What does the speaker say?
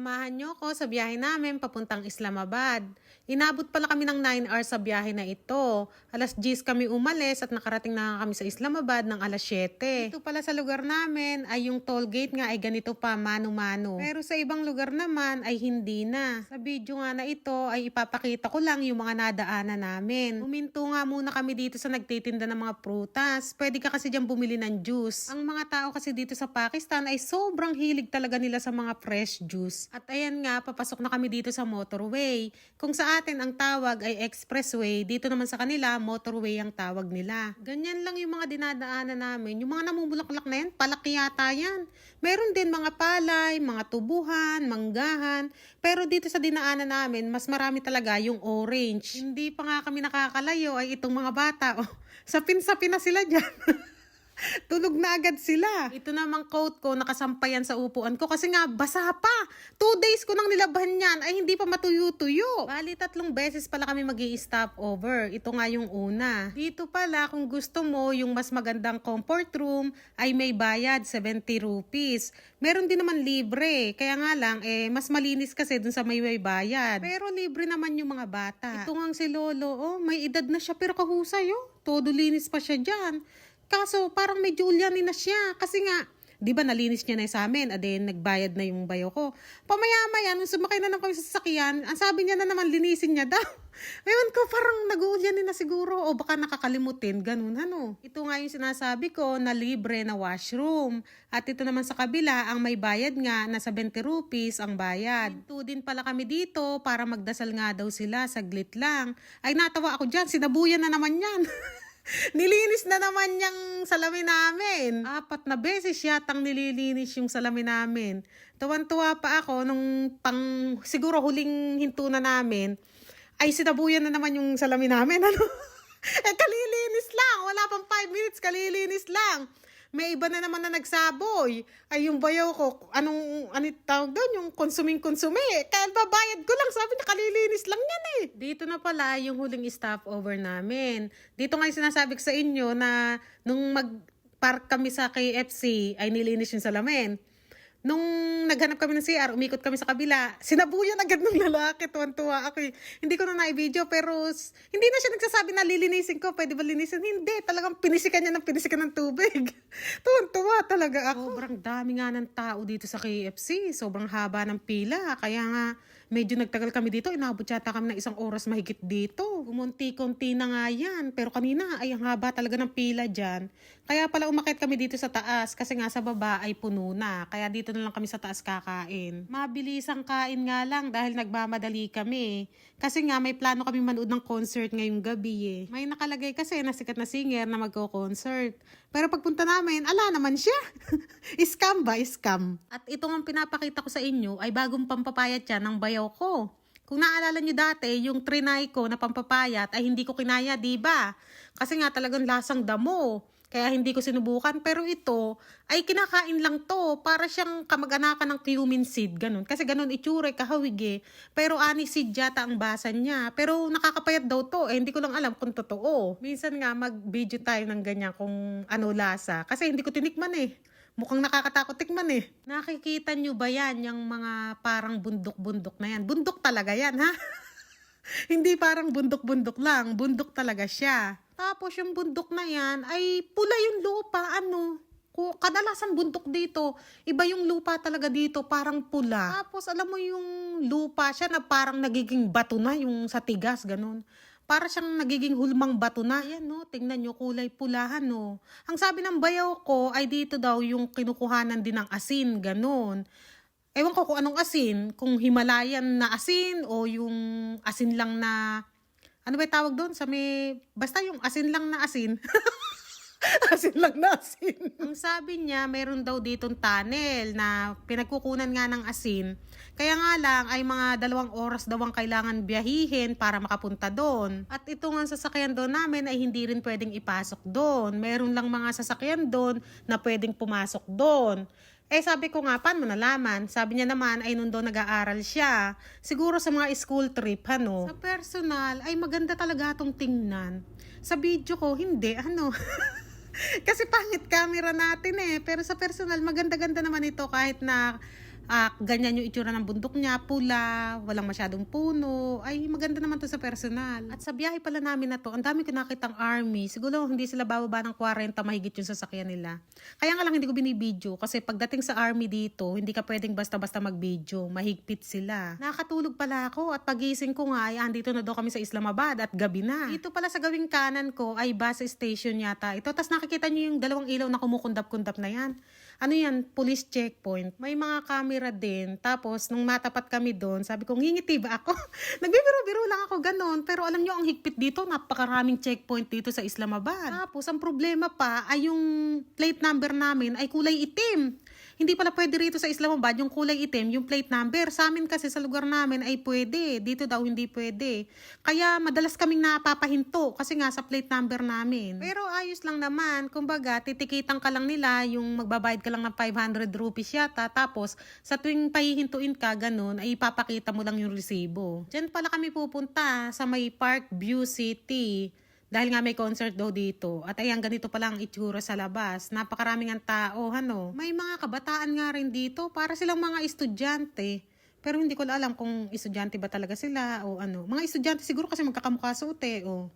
Samahan niyo ko sa biyahe namin papuntang Islamabad. Inabot pala kami ng 9 hours sa biyahe na ito. Alas 10 kami umalis at nakarating na kami sa Islamabad ng alas 7. Dito pala sa lugar namin ay yung toll gate nga ay ganito pa, mano-mano. Pero sa ibang lugar naman ay hindi na. Sa video nga na ito ay ipapakita ko lang yung mga nadaanan namin. Huminto nga muna kami dito sa nagtitinda ng mga prutas. Pwede ka kasi dyan bumili ng juice. Ang mga tao kasi dito sa Pakistan ay sobrang hilig talaga nila sa mga fresh juice. At ayan nga, papasok na kami dito sa motorway. Kung sa atin ang tawag ay expressway, dito naman sa kanila, motorway ang tawag nila. Ganyan lang yung mga dinadaanan namin. Yung mga namumulaklak na yan, palaki yata yan. Meron din mga palay, mga tubuhan, manggahan. Pero dito sa dinaanan namin, mas marami talaga yung orange. Hindi pa nga kami nakakalayo ay itong mga bata. Oh, sapin-sapin na sila dyan. Tulog na agad sila. Ito namang coat ko nakasampayan sa upuan ko kasi nga basa pa. 2 days ko nang nilabahan yan ay hindi pa matuyo-tuyo. Bali 3 beses pala kami mag-i-stop over. Ito nga yung una. Dito pala kung gusto mo yung mas magandang comfort room ay may bayad 70 rupees. Meron din naman libre. Kaya nga lang mas malinis kasi dun sa may bayad. Pero libre naman yung mga bata. Ito nga si Lolo, oh, may edad na siya pero kahusay, oh. Todo linis pa siya dyan. Kaso parang medyo ulyanin na siya kasi nga, di ba nalinis niya na sa amin, nagbayad na yung bayo ko. Pamaya-maya, nung sumakay na kami sa sasakyan, ang sabi niya na naman linisin niya daw. Ewan ko, parang nag-uulyanin na siguro o baka nakakalimutin, ganun ano. Ito nga yung sinasabi ko na libre na washroom. At ito naman sa kabila, ang may bayad nga na 70 rupees ang bayad. Ito din pala kami dito para magdasal nga daw sila, saglit lang. Ay natawa ako dyan, sinabuyan na naman yan. Nilinis na naman yung salamin namin. 4 na beses yatang nililinis yung salamin namin. Tuwan-tuwa pa ako nung siguro huling hinto na namin, ay sinabuyan na naman yung salamin namin. Ano? Kalilinis lang. Wala pang 5 minutes, kalilinis lang. May iba na naman na nagsaboy. Ay, yung bayaw ko, anong tawag doon? Yung consuming-consumi. Kaya babayad ko lang. Sabi niya, kalilinis lang yan eh. Dito na pala yung huling stopover namin. Dito nga yung sinasabi ko sa inyo na nung mag-park kami sa KFC, ay nilinis yung salamin. Nung naghanap kami ng CR, umikot kami sa kabila, sinabuyan agad ng lalaki, tuwan-tuwa ako eh. Hindi ko na na-video pero hindi na siya nagsasabi na lilinisin ko, pwede ba linisin? Hindi, talagang pinisikan niya ng pinisikan ng tubig. Tuwan-tuwa talaga ako. Sobrang dami nga ng tao dito sa KFC, sobrang haba ng pila, kaya nga medyo nagtagal kami dito, inabot yata kami ng 1 oras mahigit dito. Kumunti-kunti na nga yan, pero kanina ay ang haba talaga ng pila dyan. Kaya pala umakyat kami dito sa taas kasi nga sa baba ay puno na, kaya dito na lang kami sa taas kakain. Mabilis ang kain nga lang dahil nagmamadali kami. Kasi nga may plano kami manood ng concert ngayong gabi eh. May nakalagay kasi na sikat na singer na magko-concert. Pero pagpunta namin, ala naman siya. Scam ba? Scam. At ito ang pinapakita ko sa inyo ay bagong pampapayat yan ng bayaw ko. Kung naalala nyo dati, yung trinay ko na pampapayat ay hindi ko kinaya, diba? Kasi nga talagang lasang damo. Kaya hindi ko sinubukan. Pero ito ay kinakain lang to. Para siyang kamag-anakan ng cumin seed. Ganun. Kasi ganun itsura, kahawig eh. Pero ani seed yata ang basan niya. Pero nakakapayat daw to. Hindi ko lang alam kung totoo. Minsan nga mag-video tayo ng ganyan kung ano lasa. Kasi hindi ko tinikman eh. Mukhang nakakatakot tikman eh. Nakikita nyo ba yan? Yung mga parang bundok-bundok na yan. Bundok talaga yan ha? Hindi parang bundok-bundok lang. Bundok talaga siya. Tapos yung bundok na yan ay pula yung lupa, ano. Kadalasan bundok dito, iba yung lupa talaga dito, parang pula. Tapos alam mo yung lupa siya na parang nagiging bato na, yung sa tigas, ganun. Para siyang nagiging hulmang bato na. Ayan no, tingnan nyo, kulay pulahan no. Ang sabi ng bayaw ko ay dito daw yung kinukuhanan din ng asin, ganun. Ewan ko kung anong asin, kung Himalayan na asin o yung asin lang na... Ano ba tawag doon? Basta yung asin lang na asin. Asin lang na asin. Ang sabi niya, meron daw ditong tunnel na pinagkukunan nga ng asin. Kaya nga lang ay mga 2 oras daw ang kailangan biyahihin para makapunta doon. At ito nga sasakyan doon namin ay hindi rin pwedeng ipasok doon. Meron lang mga sasakyan doon na pwedeng pumasok doon. Sabi ko nga, paano mo nalaman? Sabi niya naman ay nung doon nag-aaral siya. Siguro sa mga school trip, ano. Sa personal, ay maganda talaga itong tingnan. Sa video ko, hindi, ano. Kasi pangit camera natin eh. Pero sa personal, maganda-ganda naman ito kahit na Ganyan yung itsura ng bundok niya, pula, walang masyadong puno. Ay, maganda naman to sa personal. At sa biyahe pala namin na to, ang dami ko nakitang army. Siguro hindi sila bababa ng 40, mahigit yung sasakyan nila. Kaya nga lang hindi ko binibidyo kasi pagdating sa army dito, hindi ka pwedeng basta-basta magbidyo. Mahigpit sila. Nakatulog pala ako at pagising ko nga ay andito na daw kami sa Islamabad at gabi na. Dito pala sa gawing kanan ko ay bus station yata ito. Tapos nakikita nyo yung dalawang ilaw na kumukundap-kundap na yan. Ano yan? Police checkpoint. May mga camera din. Tapos, nung matapat kami doon, sabi ko, ngingiti ba ako? Nagbibiro-biro lang ako ganon. Pero alam nyo, ang higpit dito, napakaraming checkpoint dito sa Islamabad. Tapos, ang problema pa ay yung plate number namin ay kulay itim. Hindi pala pwede rito sa Islamabad yung kulay itim, yung plate number. Sa amin kasi sa lugar namin ay pwede. Dito daw hindi pwede. Kaya madalas kaming napapahinto kasi nga sa plate number namin. Pero ayos lang naman. Kumbaga, titikitan ka lang nila yung magbabayad ka lang ng 500 rupees yata. Tapos, sa tuwing pahihintuin ka, ganun, ay ipapakita mo lang yung resibo. Diyan pala kami pupunta sa may Parkview City. Dahil nga may concert daw dito. At ayan, ganito pala ang itsura sa labas. Napakaraming ang tao, ano. May mga kabataan nga rin dito. Para silang mga estudyante. Pero hindi ko alam kung estudyante ba talaga sila o ano. Mga estudyante siguro kasi magkakamukha suote, oh.